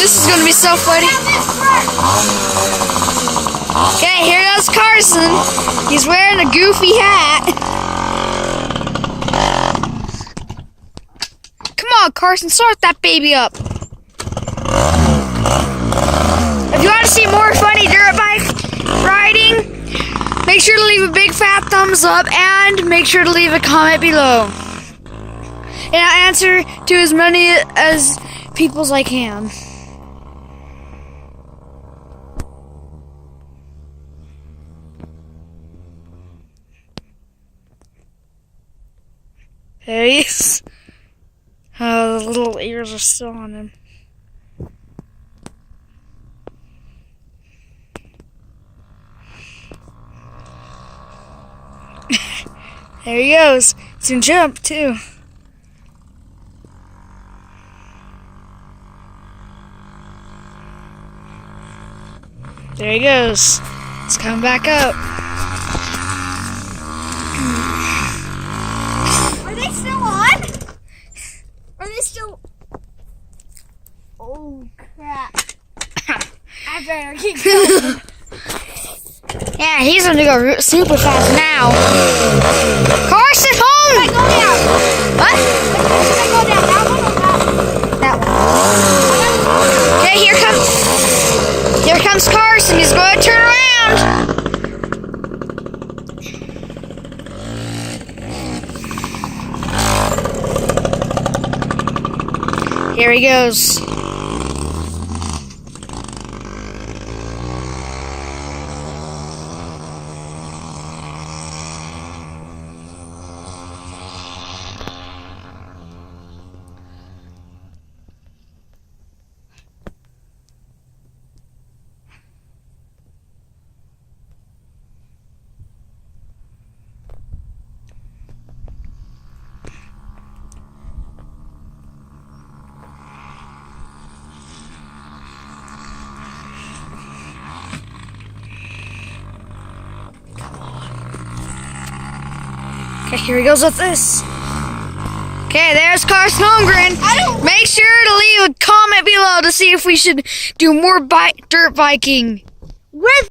This is gonna be so funny. Okay, here goes Carson. He's wearing a goofy hat. Come on, Carson, start that baby up. If you want to see more funny dirt bike riding, make sure to leave a big fat thumbs up and make sure to leave a comment below. And I'll answer to as many as people as I can. There he is. Oh, the little ears are still on him. There he goes. He's gonna jump too. There he goes. He's coming back up. Are they still on? Are they still? Oh crap! I better keep going. Yeah, he's gonna go super fast now. Carson, home! Should I go down? What? Should I go down that one or that one? Okay, here comes Carson. He's going to turn around. Here he goes. Okay, here he goes with this. Okay, there's Carson Holmgren. Make sure to leave a comment below to see if we should do more dirt biking. With